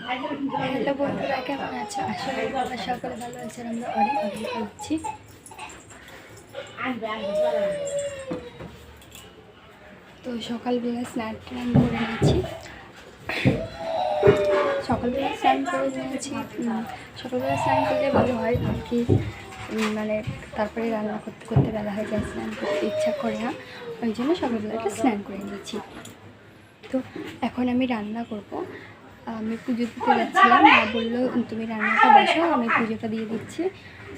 Hello বন্ধুরা, কেমন আছো? আশা করি তোমরা সকলে ভালো আছেন। আমরা অনেক ভালো আছি। তো সকালবেলা স্নান করে নিয়েছি। সকালবেলা স্নান করলে ভালো হয় আর কি, মানে তারপরে রান্না করতে করতে বেলা হয়ে যায়, স্নান করতে ইচ্ছা করে না, ওই জন্য সকালবেলাটা স্নান করে নিয়েছি। তো এখন আমি রান্না করব। আমি পুজো দিতে যাচ্ছিলাম, মা বললো তুমি রান্নাটা বসাও, আমি পুজোটা দিয়ে দিচ্ছি।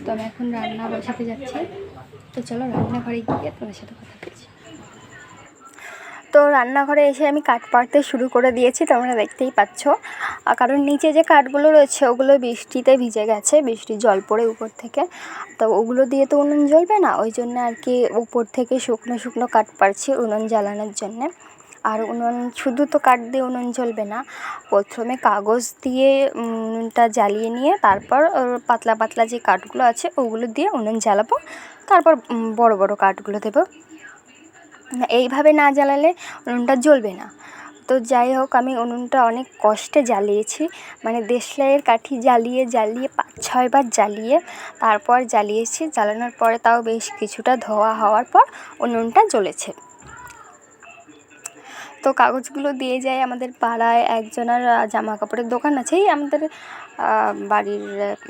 তো আমি এখন রান্না বসাতে যাচ্ছি। তো চলো রান্নাঘরে গিয়ে তোমার সাথে কথা বলছি। তো রান্নাঘরে এসে আমি কাঠ পাড়তে শুরু করে দিয়েছি, তোমরা দেখতেই পাচ্ছ। কারণ নিচে যে কাঠগুলো রয়েছে ওগুলো বৃষ্টিতে ভিজে গেছে, বৃষ্টির জল পড়ে উপর থেকে, তো ওগুলো দিয়ে তো উনুন জ্বলবে না, ওই জন্য আর কি উপর থেকে শুকনো শুকনো কাঠ পাড়ছি উনুন জ্বালানোর জন্যে। আর উনুন শুধু তো কাঠ দিয়ে উনুন জ্বলবে না, প্রথমে কাগজ দিয়ে উনুনটা জ্বালিয়ে নিয়ে তারপর পাতলা পাতলা যে কাঠগুলো আছে ওগুলো দিয়ে উনুন জ্বালাবো, তারপর বড় বড় কাঠগুলো দেবো। এইভাবে না জ্বালালে উনুনটা জ্বলবে না। তো যাই হোক, আমি উনুনটা অনেক কষ্টে জ্বালিয়েছি, মানে দেশলাইয়ের কাঠি জ্বালিয়ে 5-6 বার জ্বালিয়ে তারপর জ্বালিয়েছি। জ্বালানোর পরে তাও বেশ কিছুটা ধোয়া হওয়ার পর উনুনটা জ্বলেছে। তো কাগজগুলো দিয়ে যায় আমাদের পাড়ায় একজনের জামা কাপড়ের দোকান আছে, এই আমাদের বাড়ির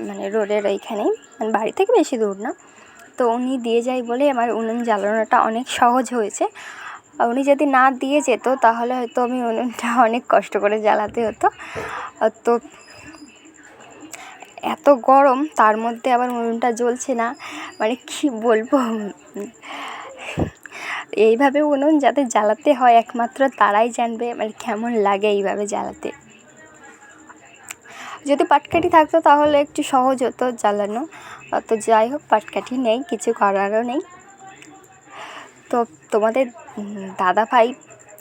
মানে রোডের এইখানেই, মানে বাড়ি থেকে বেশি দূর না। তো উনি দিয়ে যায় বলে আমার উনুন জ্বালানোটা অনেক সহজ হয়েছে। উনি যদি না দিয়ে যেত তাহলে হয়তো আমি উনুনটা অনেক কষ্ট করে জ্বালাতে হতো। তো এত গরম, তার মধ্যে আবার উনুনটা জ্বলছে না, মানে কি বলবো। এইভাবে উনুন যাতে জ্বালাতে হয় একমাত্র তারাই জানবে, মানে কেমন লাগে এইভাবে জ্বালাতে। যদি পাটকাঠি থাকতো তাহলে একটু সহজ হতো জ্বালানো। তো যাই হোক, পাটকাঠি নেই, কিছু করারও নেই। তো তোমাদের দাদাভাই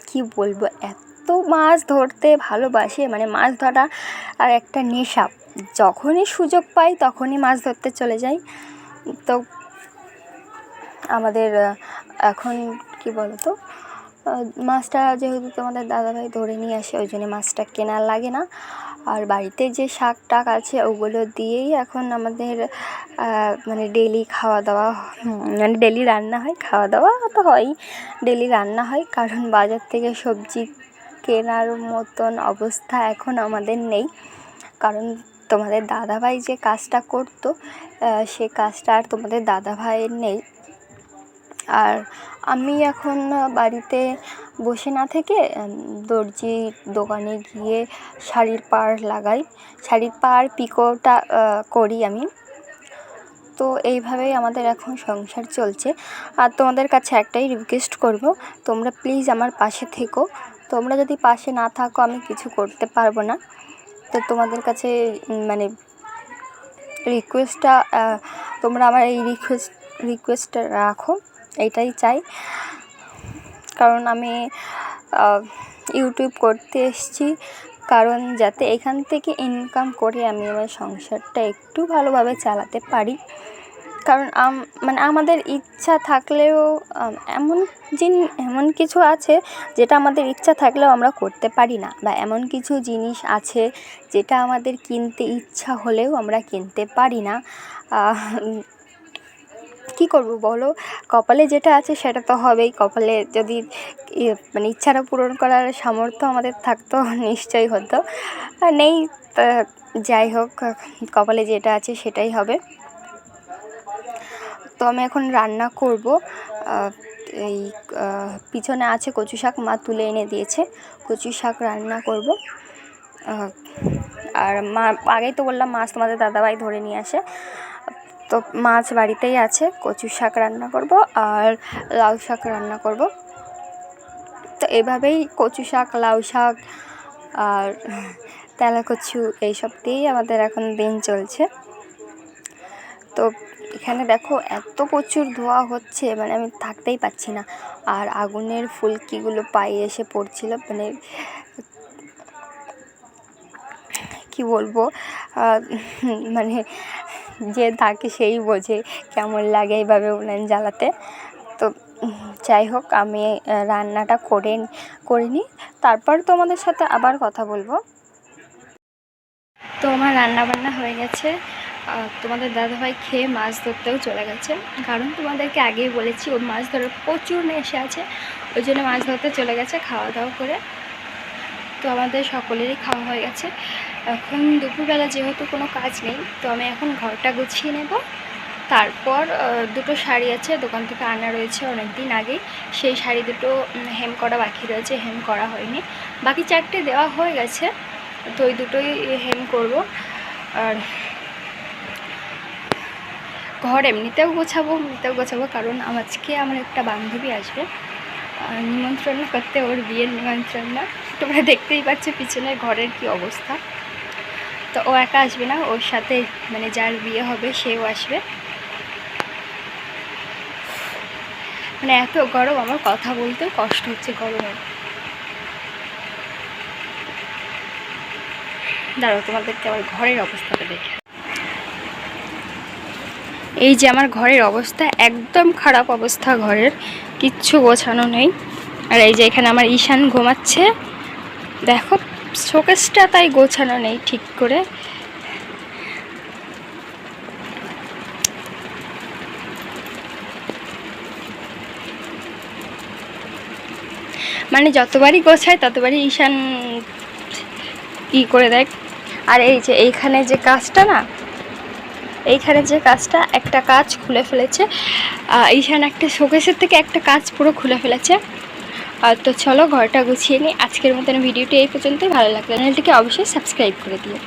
কি বলবো, এত মাছ ধরতে ভালোবাসে, মানে মাছ ধরা আর একটা নেশা। যখনই সুযোগ পাই তখনই মাছ ধরতে চলে যাই। তো আমাদের এখন কি বলো তো, মাছটা যেহেতু তোমাদের দাদাভাই ধরে নিয়ে আসে, ওই জন্য মাছটা কেনার লাগে না। আর বাড়িতে যে শাক টাক আছে ওগুলো দিয়েই এখন আমাদের মানে ডেলি খাওয়া দাওয়া, মানে ডেলি রান্না হয়, খাওয়া দাওয়া তো হয়ই, ডেলি রান্না হয়। কারণ বাজার থেকে সবজি কেনার মতন অবস্থা এখন আমাদের নেই, কারণ তোমাদের দাদাভাই যে কাজটা করতো সে কাজটা আর তোমাদের দাদাভাইয়ের নেই। আর আমি এখন বাড়িতে বসে না থেকে দর্জির দোকানে গিয়ে শাড়ির পাড় লাগাই, শাড়ির পাড় পিকোটা করি আমি। তো এইভাবেই আমাদের এখন সংসার চলছে। আর তোমাদের কাছে একটাই রিকোয়েস্ট করব, তোমরা প্লিজ আমার পাশে থেকো। তোমরা যদি পাশে না থাকো আমি কিছু করতে পারবো না। তো তোমাদের কাছে মানে রিকোয়েস্টটা, তোমরা আমার এই রিকোয়েস্টটা রাখো, এইটাই চাই। কারণ আমি ইউটিউব করতে এসেছি, কারণ যাতে এখান থেকে ইনকাম করে আমি আমার সংসারটা একটু ভালোভাবে চালাতে পারি। কারণ মানে আমাদের ইচ্ছা থাকলেও এমন কিছু আছে যেটা আমাদের ইচ্ছা থাকলেও আমরা করতে পারি না, বা এমন কিছু জিনিস আছে যেটা আমাদের কিনতে ইচ্ছা হলেও আমরা কিনতে পারি না। কি করব বলো, কপালে যেটা আছে সেটা তো হবেই। কপালে যদি মানে ইচ্ছাটা পূরণ করার সামর্থ্য আমাদের থাকতো নিশ্চয়ই হতো, নেই। যাই হোক, কপালে যেটা আছে সেটাই হবে। তো আমি এখন রান্না করব। এই পিছনে আছে কচু শাক, মা তুলে এনে দিয়েছে, কচু শাক রান্না করব। আর মা, আগেই তো বললাম মাছ তোমাদের দাদাভাই ধরে নিয়ে আসে, তো মাছ বাড়িতেই আছে। কচু শাক রান্না করব আর লাউ শাক রান্না করব। তো এভাবেই কচু শাক, লাউ শাক আর তেলাকচু এইসব দিয়েই আমাদের এখন দিন চলছে। তো এখানে দেখো এত প্রচুর ধোঁয়া হচ্ছে, মানে আমি থাকতেই পারছি না। আর আগুনের ফুলকিগুলো পায়ে এসে পড়ছিল, মানে কি বলবো, মানে যে থাকে সেই বোঝে কেমন লাগে এইভাবে উনুন জ্বালাতে। তো যাই হোক, আমি রান্নাটা করে নিই, তারপর তোমাদের সাথে আবার কথা বলবো। তো আমার রান্না বান্না হয়ে গেছে। তোমাদের দাদাভাই খেয়ে মাছ ধরতেও চলে গেছে, কারণ তোমাদেরকে আগেই বলেছি ওর মাছ ধরার প্রচুর নেশা আছে, ওই জন্য মাছ ধরতে চলে গেছে খাওয়া দাওয়া করে। তো আমাদের সকলেরই খাওয়া হয়ে গেছে। এখন দুপুরবেলা যেহেতু কোনো কাজ নেই, তো আমি এখন ঘরটা গুছিয়ে নেব। তারপর দুটো শাড়ি আছে দোকান থেকে আনা রয়েছে অনেক দিন আগেই, সেই শাড়ি দুটো হেম করা বাকি রয়েছে, হেম করা হয়নি। বাকি 4টে দেওয়া হয়ে গেছে, তো ওই দুটোই হেম করব। আর ঘর এমনিতেও গোছাবো, কারণ আজকে আমার একটা বান্ধবী আসবে নিমন্ত্রণ করতে, ওর বিয়ের নিমন্ত্রণ। না, তোমরা দেখতেই পাচ্ছ পিছনের ঘরের কি অবস্থা। তো ও একা আসবে না, ওর সাথে মানে যার বিয়ে হবে সেও আসবে। মানে এত গরম, আমার কথা বলতেও কষ্ট হচ্ছে গরমে। দাঁড়াও, তোমাদেরকে আমার ঘরের অবস্থাটা দেখে। এই যে আমার ঘরের অবস্থা, একদম খারাপ অবস্থা ঘরের, কিচ্ছু গোছানো নেই। আর এই যে এখানে আমার ঈশান ঘুমাচ্ছে, দেখো শোকেসটা তাই গোছানো নেই ঠিক করে। মানে যতবারই গোছায় ততবারই ঈশান ই করে দেয়। আর এই যে এইখানে যে কাজটা না, এইখানে যে কাজটা, একটা কাজ খুলে ফেলেছে ঈশান, একটা শোকেসের থেকে একটা কাজ পুরো খুলে ফেলেছে। তো চলো ঘরটা গুছিয়ে নিই। আজকের মতন ভিডিওটি এই পর্যন্তই। ভালো লাগলে চ্যানেলটিকে অবশ্যই সাবস্ক্রাইব করে দিও।